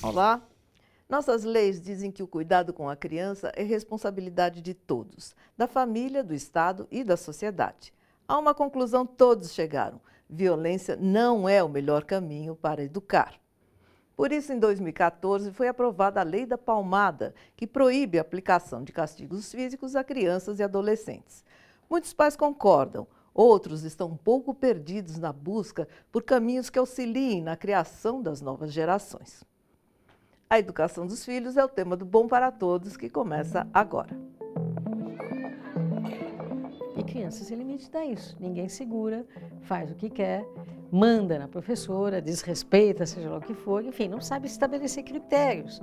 Olá! Nossas leis dizem que o cuidado com a criança é responsabilidade de todos, da família, do Estado e da sociedade. A uma conclusão todos chegaram: violência não é o melhor caminho para educar. Por isso, em 2014, foi aprovada a Lei da Palmada, que proíbe a aplicação de castigos físicos a crianças e adolescentes. Muitos pais concordam, outros estão um pouco perdidos na busca por caminhos que auxiliem na criação das novas gerações. A educação dos filhos é o tema do Bom para Todos, que começa agora. E criança sem limite dá isso. Ninguém segura, faz o que quer, manda na professora, desrespeita, seja lá o que for, enfim, não sabe estabelecer critérios.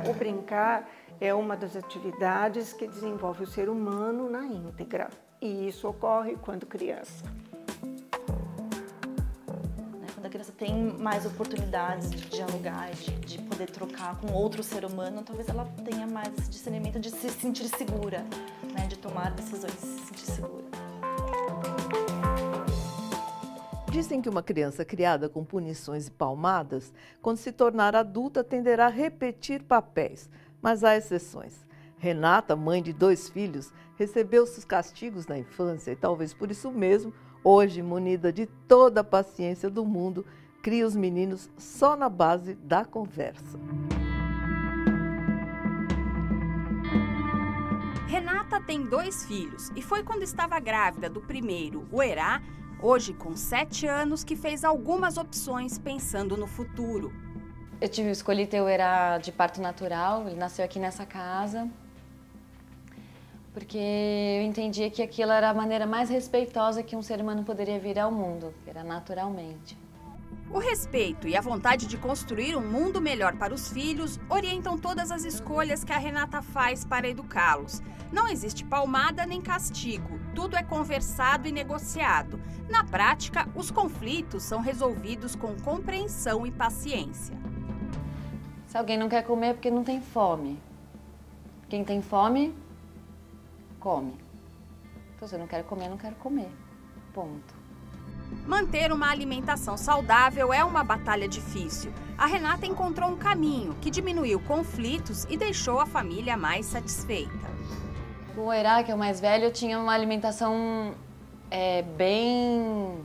O brincar é uma das atividades que desenvolve o ser humano na íntegra. E isso ocorre quando criança. Quando a criança tem mais oportunidades de dialogar, de poder trocar com outro ser humano, talvez ela tenha mais esse discernimento de se sentir segura, né? De tomar decisões, de se sentir segura. Dizem que uma criança criada com punições e palmadas, quando se tornar adulta, tenderá a repetir papéis, mas há exceções. Renata, mãe de 2 filhos, recebeu seus castigos na infância e talvez por isso mesmo, hoje, munida de toda a paciência do mundo, cria os meninos só na base da conversa. Renata tem 2 filhos e foi quando estava grávida do primeiro, o Herá, hoje com 7 anos, que fez algumas opções pensando no futuro. Eu escolhi ter o Herá de parto natural, ele nasceu aqui nessa casa, porque eu entendia que aquilo era a maneira mais respeitosa que um ser humano poderia vir ao mundo, que era naturalmente. O respeito e a vontade de construir um mundo melhor para os filhos orientam todas as escolhas que a Renata faz para educá-los. Não existe palmada nem castigo, tudo é conversado e negociado. Na prática, os conflitos são resolvidos com compreensão e paciência. Se alguém não quer comer é porque não tem fome. Quem tem fome, come. Então, se eu não quero comer, eu não quero comer. Ponto. Manter uma alimentação saudável é uma batalha difícil. A Renata encontrou um caminho que diminuiu conflitos e deixou a família mais satisfeita. O Herá, que é o mais velho, tinha uma alimentação bem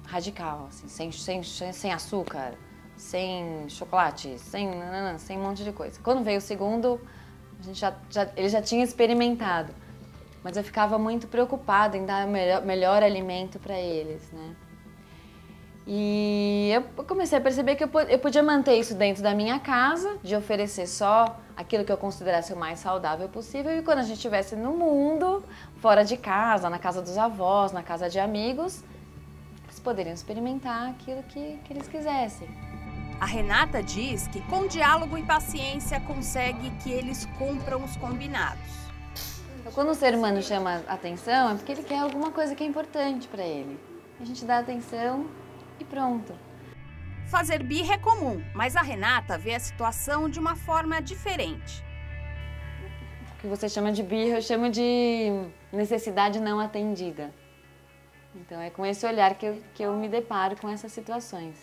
radical, assim, sem açúcar, sem chocolate, sem um monte de coisa. Quando veio o segundo, ele já tinha experimentado. Mas eu ficava muito preocupada em dar o melhor alimento para eles, né? E eu comecei a perceber que eu podia manter isso dentro da minha casa, de oferecer só aquilo que eu considerasse o mais saudável possível. E quando a gente estivesse no mundo, fora de casa, na casa dos avós, na casa de amigos, eles poderiam experimentar aquilo que eles quisessem. A Renata diz que com diálogo e paciência consegue que eles cumpram os combinados. Quando o ser humano chama atenção, é porque ele quer alguma coisa que é importante para ele. A gente dá atenção e pronto. Fazer birra é comum, mas a Renata vê a situação de uma forma diferente. O que você chama de birra, eu chamo de necessidade não atendida. Então é com esse olhar que eu me deparo com essas situações.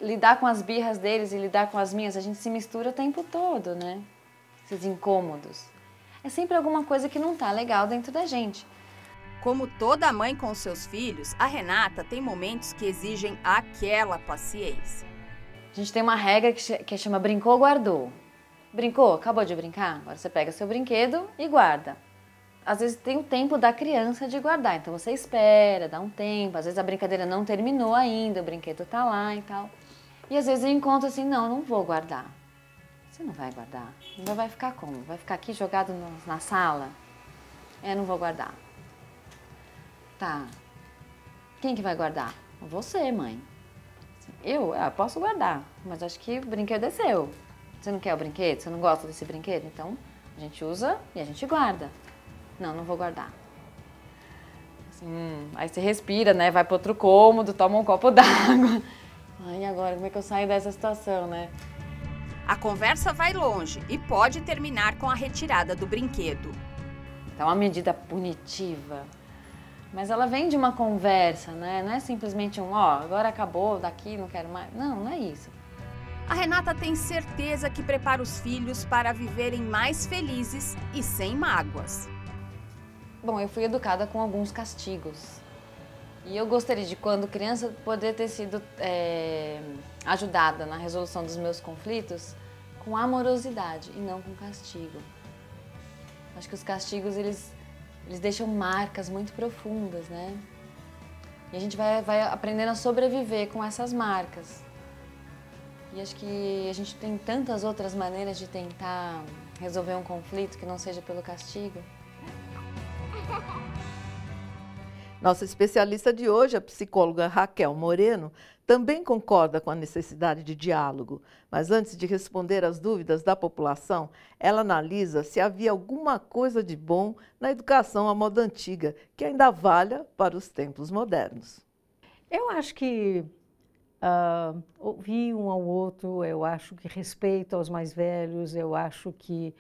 Lidar com as birras deles e lidar com as minhas, a gente se mistura o tempo todo, né? Esses incômodos. É sempre alguma coisa que não tá legal dentro da gente. Como toda mãe com seus filhos, a Renata tem momentos que exigem aquela paciência. A gente tem uma regra que chama brincou, guardou. Brincou, acabou de brincar? Agora você pega seu brinquedo e guarda. Às vezes tem o tempo da criança de guardar, então você espera, dá um tempo. Às vezes a brincadeira não terminou ainda, o brinquedo tá lá e tal. E às vezes eu encontro assim, não vou guardar. Você não vai guardar? Ainda vai ficar como? Vai ficar aqui jogado na sala? Não vou guardar. Tá. Quem que vai guardar? Você, mãe. Eu posso guardar, mas acho que o brinquedo é seu. Você não quer o brinquedo? Você não gosta desse brinquedo? Então, a gente usa e a gente guarda. Não vou guardar. Assim, aí você respira, né? Vai para outro cômodo, toma um copo d'água. Ai, agora, como é que eu saio dessa situação, né? A conversa vai longe e pode terminar com a retirada do brinquedo. É uma medida punitiva, mas ela vem de uma conversa, né? Não é simplesmente agora acabou, daqui, não quero mais. Não é isso. A Renata tem certeza que prepara os filhos para viverem mais felizes e sem mágoas. Bom, eu fui educada com alguns castigos. E eu gostaria de, quando criança, poder ter sido ajudada na resolução dos meus conflitos com amorosidade e não com castigo. Acho que os castigos, eles deixam marcas muito profundas, né? E a gente vai aprendendo a sobreviver com essas marcas. E acho que a gente tem tantas outras maneiras de tentar resolver um conflito que não seja pelo castigo. Nossa especialista de hoje, a psicóloga Raquel Moreno, também concorda com a necessidade de diálogo. Mas antes de responder às dúvidas da população, ela analisa se havia alguma coisa de bom na educação à moda antiga, que ainda valha para os tempos modernos. Eu acho que ouvir um ao outro, eu acho que respeito aos mais velhos, eu acho que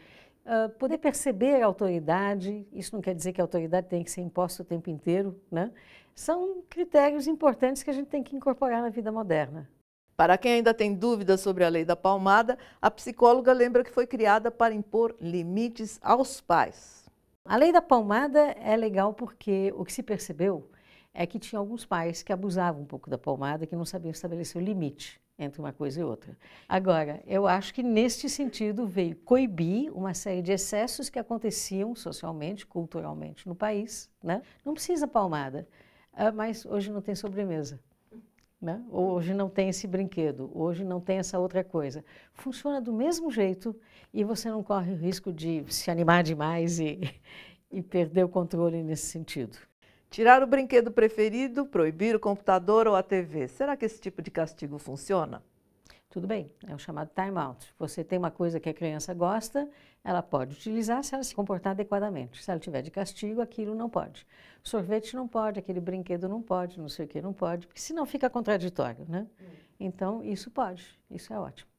poder perceber a autoridade, isso não quer dizer que a autoridade tem que ser imposta o tempo inteiro, né? São critérios importantes que a gente tem que incorporar na vida moderna. Para quem ainda tem dúvidas sobre a lei da palmada, a psicóloga lembra que foi criada para impor limites aos pais. A lei da palmada é legal porque o que se percebeu é que tinha alguns pais que abusavam um pouco da palmada, que não sabiam estabelecer o limite entre uma coisa e outra. Agora, eu acho que neste sentido veio coibir uma série de excessos que aconteciam socialmente, culturalmente no país, né? Não precisa palmada, mas hoje não tem sobremesa, né? Hoje não tem esse brinquedo, hoje não tem essa outra coisa. Funciona do mesmo jeito e você não corre o risco de se animar demais e perder o controle nesse sentido. Tirar o brinquedo preferido, proibir o computador ou a TV. Será que esse tipo de castigo funciona? Tudo bem, é o chamado time out. Você tem uma coisa que a criança gosta, ela pode utilizar se ela se comportar adequadamente. Se ela tiver de castigo, aquilo não pode. Sorvete não pode, aquele brinquedo não pode, não sei o que não pode, porque senão fica contraditório, né? Então, isso pode, isso é ótimo.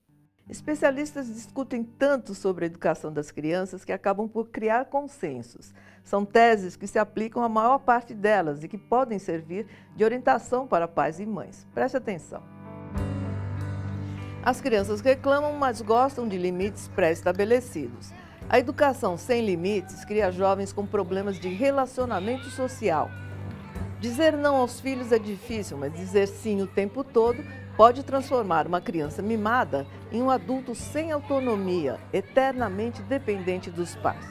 Especialistas discutem tanto sobre a educação das crianças que acabam por criar consensos. São teses que se aplicam à maior parte delas e que podem servir de orientação para pais e mães. Preste atenção. As crianças reclamam, mas gostam de limites pré-estabelecidos. A educação sem limites cria jovens com problemas de relacionamento social. Dizer não aos filhos é difícil, mas dizer sim o tempo todo pode transformar uma criança mimada em um adulto sem autonomia, eternamente dependente dos pais.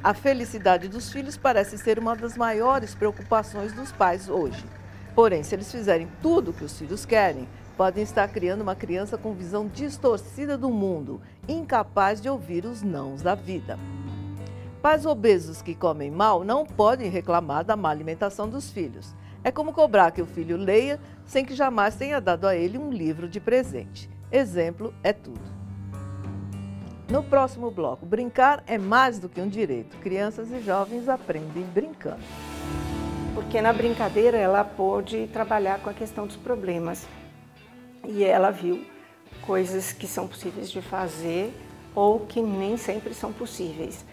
A felicidade dos filhos parece ser uma das maiores preocupações dos pais hoje. Porém, se eles fizerem tudo o que os filhos querem, podem estar criando uma criança com visão distorcida do mundo, incapaz de ouvir os nãos da vida. Pais obesos que comem mal não podem reclamar da má alimentação dos filhos. É como cobrar que o filho leia sem que jamais tenha dado a ele um livro de presente. Exemplo é tudo. No próximo bloco, brincar é mais do que um direito. Crianças e jovens aprendem brincando. Porque na brincadeira ela pôde trabalhar com a questão dos problemas. E ela viu coisas que são possíveis de fazer ou que nem sempre são possíveis.